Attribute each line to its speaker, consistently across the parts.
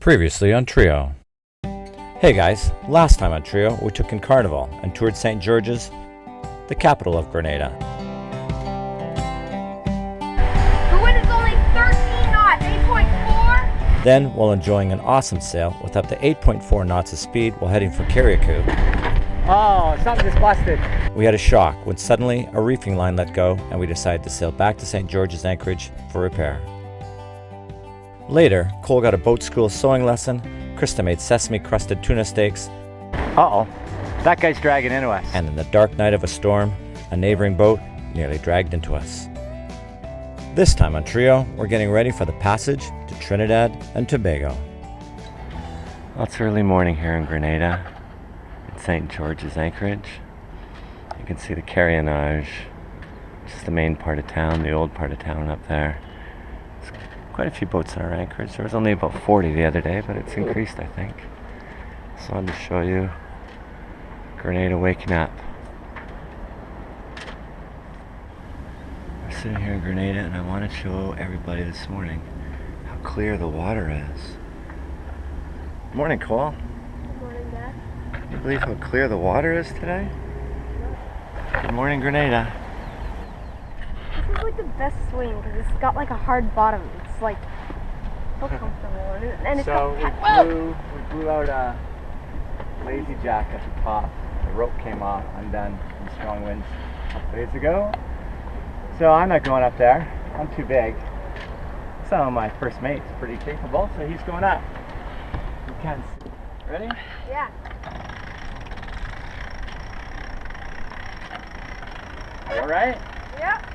Speaker 1: Previously on Trio. Hey guys, last time on Trio we took in Carnival and toured St. George's, the capital of Grenada.
Speaker 2: The wind is only 13 knots, 8.4.
Speaker 1: Then, while enjoying an awesome sail with up to 8.4 knots of speed while heading for Carriacou,
Speaker 3: oh, something just busted.
Speaker 1: we had a shock when suddenly a reefing line let go and we decided to sail back to St. George's Anchorage for repair. Later, Cole got a boat school sewing lesson, Krista made sesame-crusted tuna steaks,
Speaker 3: Uh-oh, that guy's dragging into us.
Speaker 1: and in the dark night of a storm, a neighboring boat nearly dragged into us. This time on Trio, we're getting ready for the passage to Trinidad and Tobago. Well, it's early morning here in Grenada, in St. George's Anchorage. You can see the carrionage, which is the main part of town, the old part of town up there. There's quite a few boats in our anchorage. There was only about 40 the other day, but it's increased, I think. So I wanted to show you Grenada waking up. We're sitting here in Grenada, and I want to show everybody this morning how clear the water is. Morning, Cole.
Speaker 2: Good morning, Dad.
Speaker 1: Can you believe how clear the water is today? Good morning, Grenada.
Speaker 2: This is like the best swing because it's got like a hard bottom. It's like so comfortable and it's
Speaker 3: So
Speaker 2: got
Speaker 3: we blew out a lazy jack at the top. The rope came off, undone from strong winds a couple days ago. So I'm not going up there. I'm too big. Some of my first mate's pretty capable, so he's going up. You can't see. Ready?
Speaker 2: Yeah.
Speaker 3: Are you alright?
Speaker 2: Yep.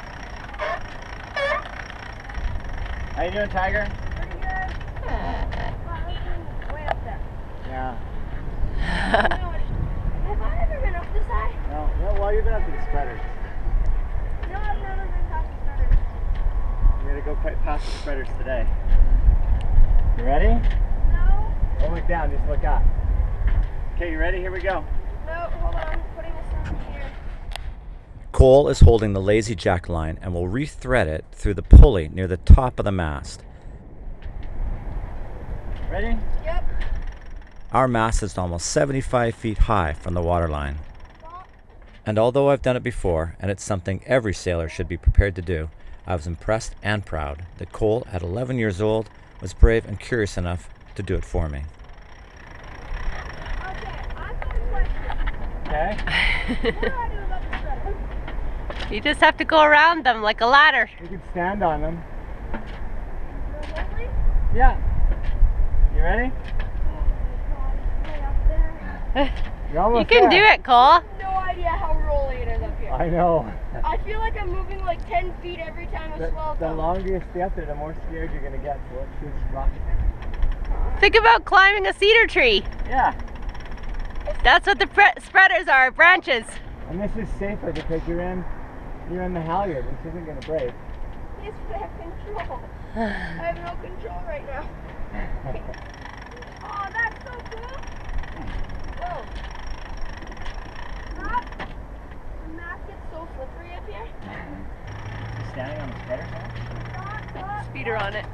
Speaker 3: How you doing, Tiger?
Speaker 2: Pretty good. Way up there.
Speaker 3: Yeah.
Speaker 2: Have I ever been up this high?
Speaker 3: No, well, you've been up to the spreaders.
Speaker 2: No, I've never been past the starters.
Speaker 3: We're gonna go past the spreaders today. You ready?
Speaker 2: No.
Speaker 3: Don't look down, just look up. Okay, you ready? Here we go.
Speaker 2: No, hold on. I'm putting this on here.
Speaker 1: Cole is holding the lazy jack line and will rethread it through the pulley near the top of the mast.
Speaker 3: Ready?
Speaker 2: Yep.
Speaker 1: Our mast is almost 75 feet high from the waterline.
Speaker 2: Stop.
Speaker 1: And although I've done it before, and it's something every sailor should be prepared to do, I was impressed and proud that Cole, at 11 years old, was brave and curious enough to do it for me.
Speaker 2: Okay, I've got a question.
Speaker 3: Okay.
Speaker 2: What do I do about the spreader?
Speaker 4: You just have to go around them like a ladder.
Speaker 3: You can stand on them.
Speaker 2: Really?
Speaker 3: Yeah. You ready?
Speaker 2: Way up there.
Speaker 3: You're almost
Speaker 4: You can do
Speaker 3: there.
Speaker 4: it, Cole.
Speaker 2: I have no idea how rolly it is up here.
Speaker 3: I know.
Speaker 2: I feel like I'm moving like 10 feet every time a swell
Speaker 3: The
Speaker 2: comes.
Speaker 3: longer you stay up there, the more scared you're gonna get. So let's just rock it.
Speaker 4: Think about climbing a cedar tree.
Speaker 3: Yeah.
Speaker 4: That's what the spreaders are, branches.
Speaker 3: And this is safer because you're in the halyard, which isn't gonna break.
Speaker 2: Yes, but I have control. I have no control right now. Oh, that's so cool. Whoa. Stop. The map gets so slippery up here.
Speaker 3: You standing on the spreader now?
Speaker 2: Stop.
Speaker 4: Speeder on it.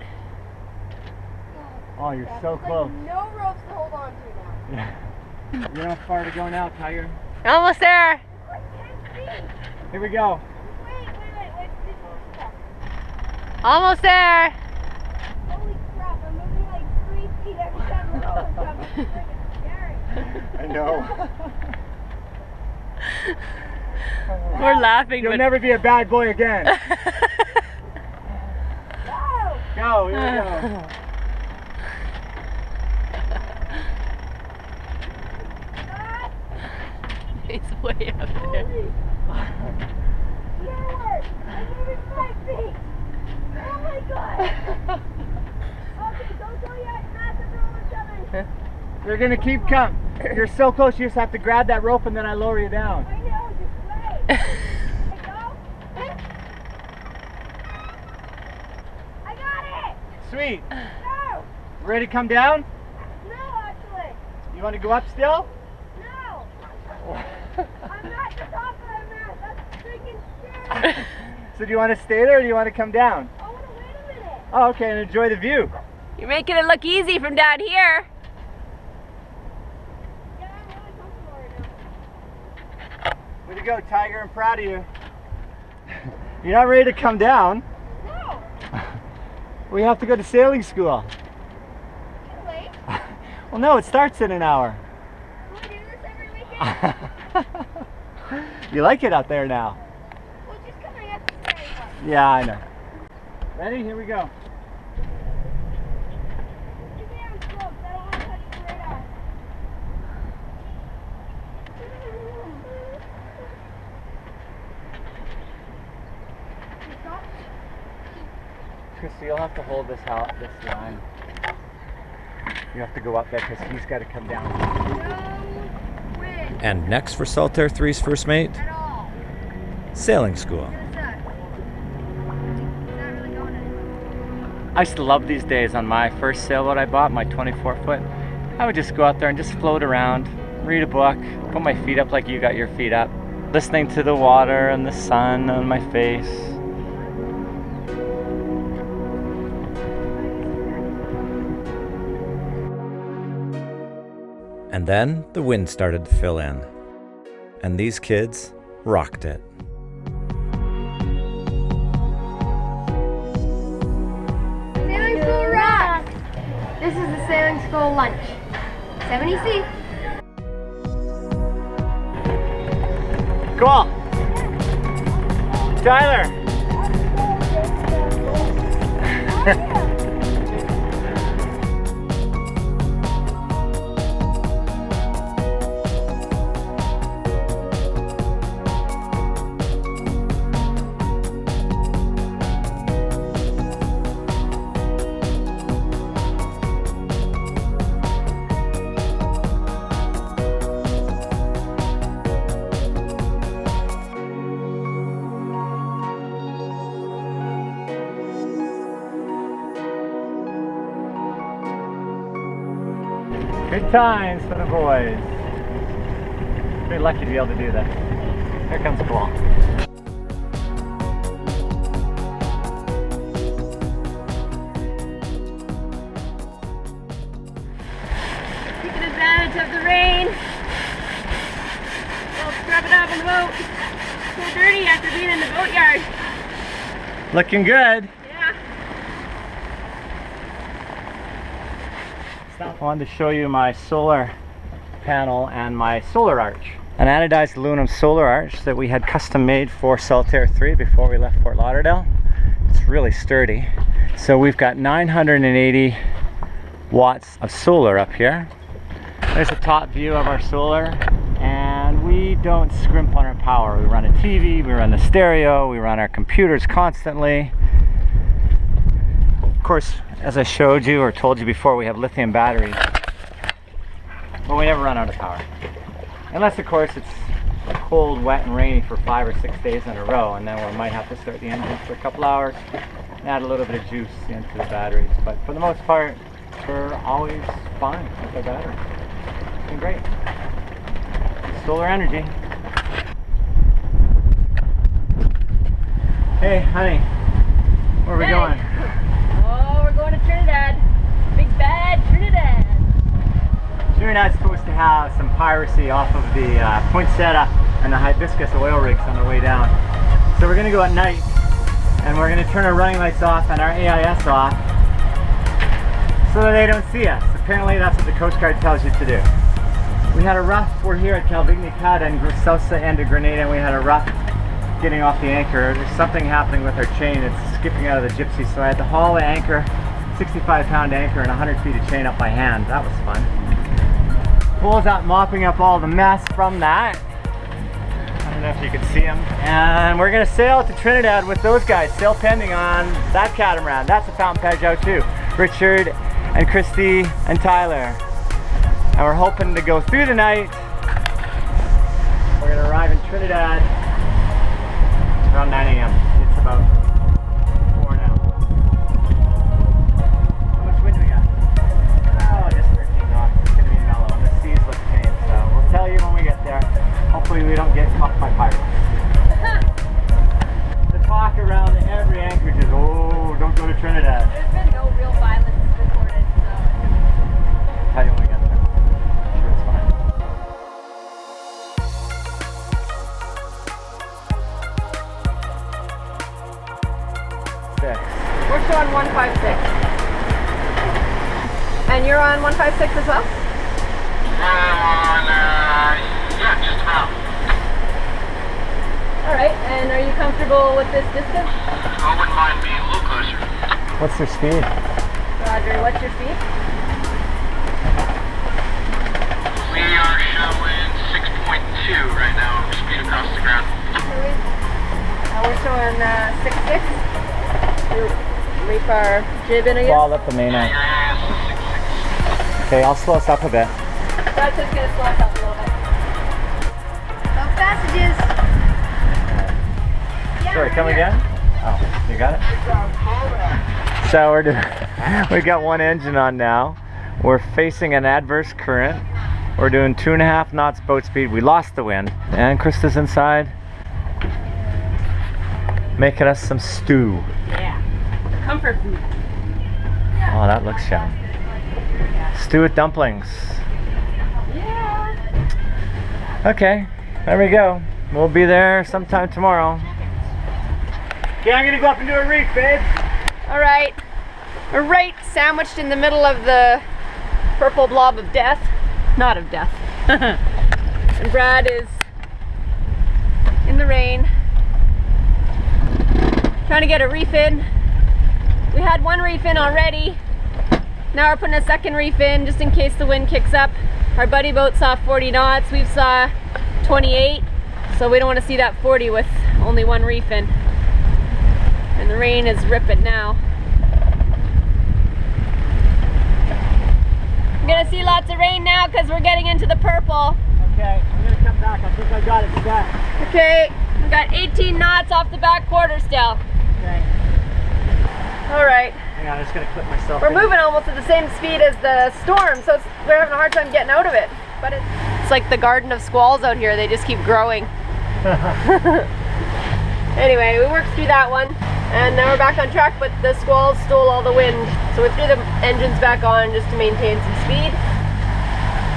Speaker 3: Oh, you're so
Speaker 2: There's,
Speaker 3: close.
Speaker 2: like, no ropes to hold on to now.
Speaker 3: Yeah. You don't have far to go now, Tiger.
Speaker 4: Almost there.
Speaker 2: It's like 10 feet.
Speaker 3: Here we go.
Speaker 2: Wait. This one's stuck.
Speaker 4: Almost there.
Speaker 2: Holy crap, I'm moving like 3 feet every time the rope comes. It's freaking scary.
Speaker 3: I know.
Speaker 4: We're laughing,
Speaker 3: You'll
Speaker 4: but
Speaker 3: never be a bad boy again.
Speaker 2: Go!
Speaker 3: Go, here we go.
Speaker 4: he's way up there.
Speaker 2: Holy! Forward! I'm moving 5 feet! Oh my god! Okay, don't go yet. Massive roller coming.
Speaker 3: You're gonna keep coming. You're so close, you just have to grab that rope and then I lower you down.
Speaker 2: I know, just wait. I go. I got it!
Speaker 3: Sweet.
Speaker 2: No!
Speaker 3: Ready to come down?
Speaker 2: No, actually.
Speaker 3: You want to go up still?
Speaker 2: No! I'm not the top of that mast. That's freaking scary.
Speaker 3: So do you want to stay there or do you want to come down?
Speaker 2: I want to wait a minute.
Speaker 3: Oh, okay, and enjoy the view.
Speaker 4: You're making it look easy from down here.
Speaker 2: Yeah, I'm really comfortable right now.
Speaker 3: Way to go, Tiger. I'm proud of you. You're not ready to come down.
Speaker 2: No,
Speaker 3: We have to go to sailing school.
Speaker 2: too late.
Speaker 3: Well, no, it starts in an hour.
Speaker 2: Will we do this every weekend?
Speaker 3: You like it out there now?
Speaker 2: Well, just coming up to the very part.
Speaker 3: Yeah, I know. Ready? Here we go.
Speaker 2: Keep me on slopes. I don't want to touch the radar. You stop?
Speaker 3: Christy, you'll have to hold this line. You have to go up there because he's got to come down.
Speaker 2: No wind
Speaker 1: And next for Saltair 3's first mate,
Speaker 2: at all.
Speaker 1: sailing school.
Speaker 2: It's not really going anywhere.
Speaker 3: I used to love these days on my first sailboat I bought, my 24-foot. I would just go out there and just float around, read a book, put my feet up like you got your feet up, listening to the water and the sun on my face.
Speaker 1: And then the wind started to fill in. And these kids rocked it.
Speaker 2: Sailing school rocks! This is the sailing school lunch. 70C.
Speaker 3: Cool. Tyler. Good times for the boys. Pretty lucky to be able to do this. Here comes Squall.
Speaker 4: Taking advantage of the rain. We'll scrub it off in the boat. So dirty after being in the boatyard.
Speaker 3: Looking good.
Speaker 4: Yeah.
Speaker 3: I wanted to show you my solar panel and my solar arch. An anodized aluminum solar arch that we had custom made for Saltair 3 before we left Fort Lauderdale. It's really sturdy. So we've got 980 watts of solar up here. There's a top view of our solar, and we don't scrimp on our power. We run a TV, we run the stereo, we run our computers constantly. Of course, as I showed you or told you before, we have lithium batteries, but we never run out of power. Unless, of course, it's cold, wet, and rainy for 5 or 6 days in a row, and then we might have to start the engine for a couple hours and add a little bit of juice into the batteries. But for the most part, we're always fine with our batteries. It's been great. Solar energy. Hey, honey, where are we
Speaker 4: Hey.
Speaker 3: going?
Speaker 4: Oh, we're going to Trinidad. Big bad Trinidad.
Speaker 3: Trinidad's supposed to have some piracy off of the poinsettia and the hibiscus oil rigs on the way down. So we're going to go at night, and we're going to turn our running lights off and our AIS off so that they don't see us. Apparently that's what the Coast Guard tells you to do. We had a rough, we're here at Calvignicata and south end of Grenada, and we had a rough getting off the anchor. There's something happening with our chain. It's skipping out of the gypsy, so I had to haul the anchor, 65-pound anchor and 100 feet of chain up by hand. That was fun. Pulls out mopping up all the mess from that. I don't know if you can see them. And we're gonna sail to Trinidad with those guys, sail pending on that catamaran. That's a Fountain Pajot too. Richard and Christy and Tyler. And we're hoping to go through the night. We're gonna arrive in Trinidad around 9 a.m. It's about 4 now. How much wind do we got? Oh, just 13 knots. It's gonna be mellow, and the seas look tame, so we'll tell you when we get there. Hopefully we don't get caught by pirates. The talk around every anchorage is, oh, don't go to Trinidad.
Speaker 4: There's been no real violence before
Speaker 5: 156. And you're on 156 as well?
Speaker 6: Yeah, just about.
Speaker 5: Alright, and are you comfortable with this distance?
Speaker 6: I wouldn't mind being a little closer.
Speaker 3: What's their speed?
Speaker 5: Roger, what's your speed?
Speaker 6: We are showing 6.2 right now, speed across the ground.
Speaker 5: We're showing 6.6. Reef our jib in again.
Speaker 3: Ball up the main end.
Speaker 6: Yeah,
Speaker 3: Okay, I'll slow us up a bit.
Speaker 5: That's just going to slow us up a little bit.
Speaker 2: No passages.
Speaker 3: Sorry, come again? Oh, you got it? So we got one engine on now. We're facing an adverse current. We're doing 2.5 knots boat speed. We lost the wind. And Krista's inside making us some stew.
Speaker 5: Yeah. Comfort food.
Speaker 3: Oh, that looks yum. Stew with dumplings.
Speaker 5: Yeah.
Speaker 3: Okay, there we go. We'll be there sometime tomorrow. Okay, I'm gonna go up and do a reef, babe.
Speaker 5: Alright. We're right sandwiched in the middle of the purple blob of death. Not of death. And Brad is in the rain, trying to get a reef in. We had one reef in already. Now we're putting a second reef in just in case the wind kicks up. Our buddy boat saw 40 knots, we've saw 28, so we don't want to see that 40 with only one reef in. And the rain is ripping now. We're gonna see lots of rain now because we're getting into the purple.
Speaker 3: Okay, I'm gonna come back. I think I got it set.
Speaker 5: Okay, we got 18 knots off the back quarter still.
Speaker 3: Okay.
Speaker 5: All right.
Speaker 3: Hang on, I'm just gonna clip myself
Speaker 5: We're
Speaker 3: in.
Speaker 5: moving almost at the same speed as the storm, so we're having a hard time getting out of it. But it's like the garden of squalls out here. They just keep growing. Anyway, we worked through that one, and now we're back on track, but the squalls stole all the wind. So we threw the engines back on just to maintain some speed.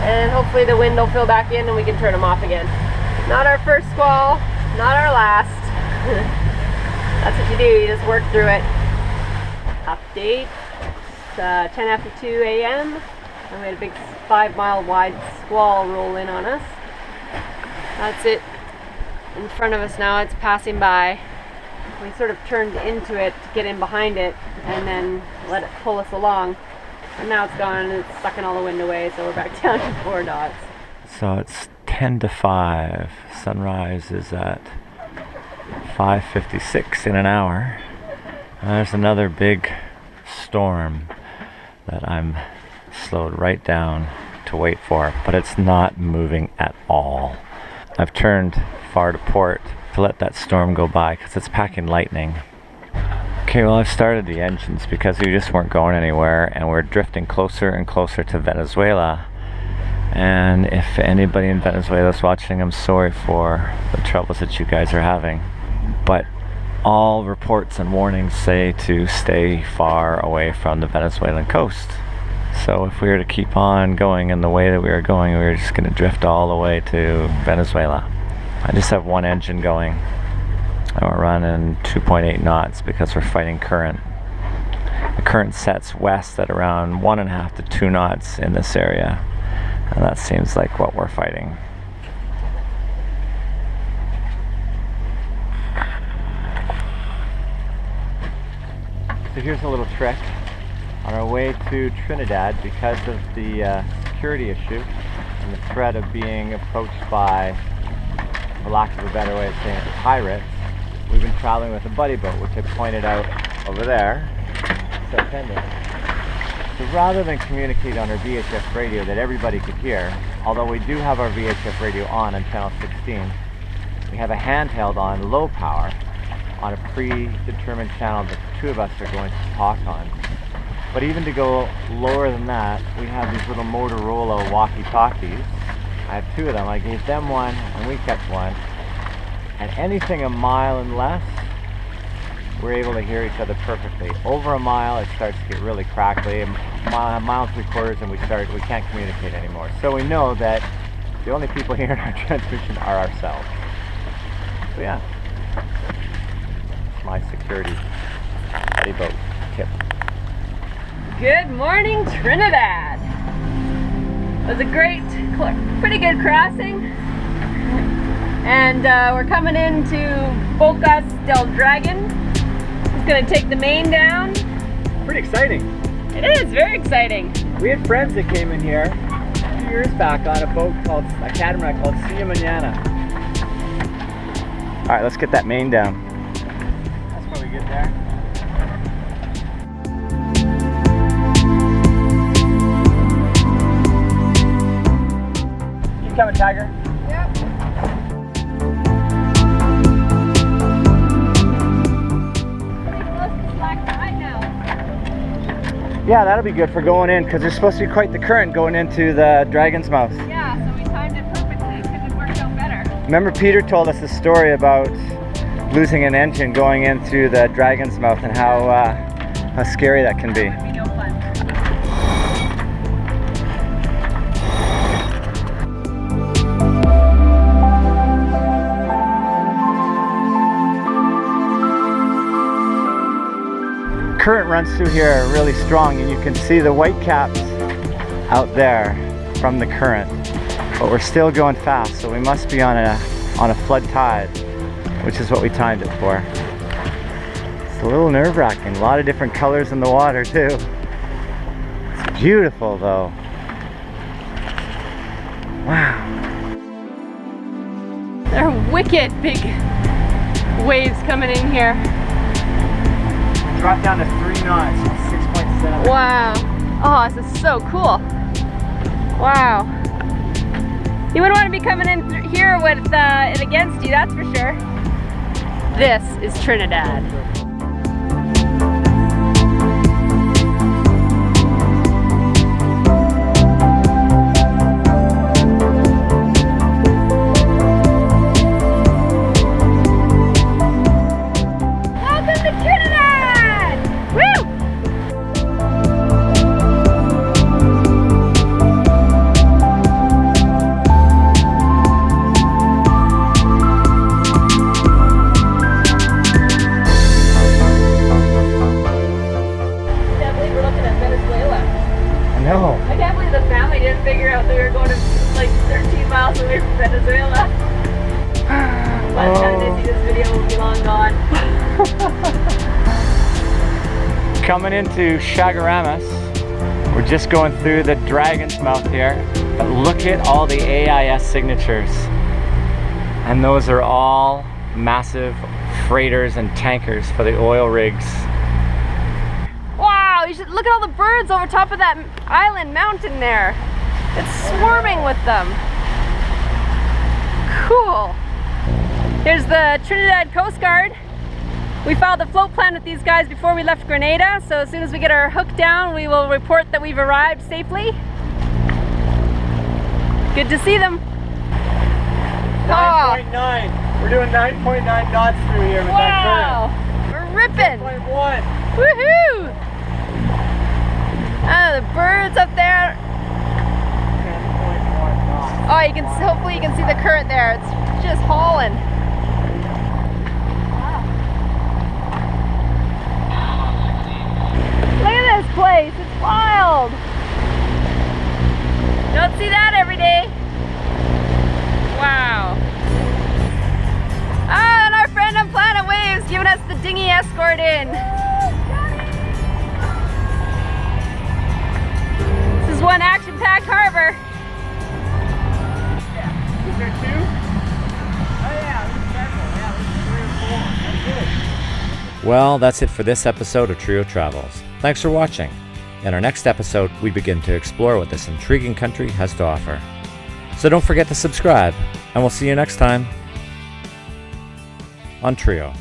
Speaker 5: And hopefully the wind will fill back in and we can turn them off again. Not our first squall, not our last. That's what you do, you just work through it. Update, it's 10 after 2 a.m. and we had a big 5-mile wide squall roll in on us. That's it in front of us now, it's passing by. We sort of turned into it to get in behind it and then let it pull us along. And now it's gone and it's sucking all the wind away, so we're back down to 4 knots.
Speaker 1: So it's 10 to 5. Sunrise is at 5:56 in an hour. And there's another big storm that I'm slowed right down to wait for, but it's not moving at all. I've turned far to port to let that storm go by because it's packing lightning. Okay, well I've started the engines because we just weren't going anywhere and we're drifting closer and closer to Venezuela. And if anybody in Venezuela is watching, I'm sorry for the troubles that you guys are having. But all reports and warnings say to stay far away from the Venezuelan coast. So if we were to keep on going in the way that we were going, we were just going to drift all the way to Venezuela. I just have one engine going. And we're running 2.8 knots because we're fighting current. The current sets west at around 1.5 to 2 knots in this area. And that seems like what we're fighting.
Speaker 3: So here's a little trick. On our way to Trinidad, because of the security issue and the threat of being approached by, for lack of a better way of saying it, pirates, we've been traveling with a buddy boat, which I pointed out over there. So rather than communicate on our VHF radio that everybody could hear, although we do have our VHF radio on channel 16, we have a handheld on low power on a predetermined channel that the two of us are going to talk on. But even to go lower than that, we have these little Motorola walkie-talkies. I have 2 of them. I gave them one and we kept one. And anything a mile and less, we're able to hear each other perfectly. Over a mile, it starts to get really crackly. A mile and 3/4 and we can't communicate anymore. So we know that the only people hearing our transmission are ourselves. So yeah, it's my security buddy boat. tip.
Speaker 5: Good morning, Trinidad. It was a great, pretty good crossing. And we're coming into Bocas del Dragon. It's gonna take the main down.
Speaker 3: Pretty exciting.
Speaker 5: It is very exciting.
Speaker 3: We had friends that came in here a few years back on a boat called, a catamaran called See You Manana. All right, let's get that main down. That's where we get there. You coming, Tiger?
Speaker 5: Yep.
Speaker 3: Yeah, that'll be good for going in because there's supposed to be quite the current going into the Dragon's Mouth.
Speaker 5: Yeah, so we timed it perfectly. Couldn't have worked out better.
Speaker 3: Remember Peter told us a story about losing an engine going in through the Dragon's Mouth and how scary that can be.
Speaker 5: That would be no fun.
Speaker 3: Current runs through here really strong, and you can see the white caps out there from the current. But we're still going fast, so we must be on a flood tide, which is what we timed it for. It's a little nerve-wracking. A lot of different colors in the water too. It's beautiful though. Wow.
Speaker 5: They're wicked big waves coming in here.
Speaker 3: Drop down to 3 knots, 6.7.
Speaker 5: Wow. Oh, this is so cool. Wow. You wouldn't want to be coming in here with it against you, that's for sure. This is Trinidad. Welcome to Trinidad! Woo!
Speaker 3: No.
Speaker 5: I can't believe the family didn't figure out they were going to like 13 miles away from Venezuela. By the time they see this video, we'll be long gone.
Speaker 3: Coming into Chaguaramas. We're just going through the Dragon's Mouth here. But look at all the AIS signatures. And those are all massive freighters and tankers for the oil rigs.
Speaker 5: Wow, you should look at all the birds over top of that island mountain there. It's swarming with them. Cool. Here's the Trinidad Coast Guard. We filed a float plan with these guys before we left Grenada, so as soon as we get our hook down, we will report that we've arrived safely. Good to see them.
Speaker 3: 9.9. We're doing 9.9 knots through here with
Speaker 5: Wow, we're ripping.
Speaker 3: 9.1.
Speaker 5: Woohoo! Oh, the birds up there.
Speaker 3: 10.1 knots.
Speaker 5: Oh, you can hopefully you can see the current there. It's just hauling. Look at this place. It's wild. Don't see that every day. Wow. Ah, and our friend on Planet Waves giving us the dinghy escort in. This is one action-packed harbor.
Speaker 3: Yeah. Is there 2? Oh yeah, there's several. Yeah, there's 3 or 4. That's good.
Speaker 1: Well, that's it for this episode of Trio Travels. Thanks for watching. In our next episode, we begin to explore what this intriguing country has to offer. So don't forget to subscribe, and we'll see you next time on Trio.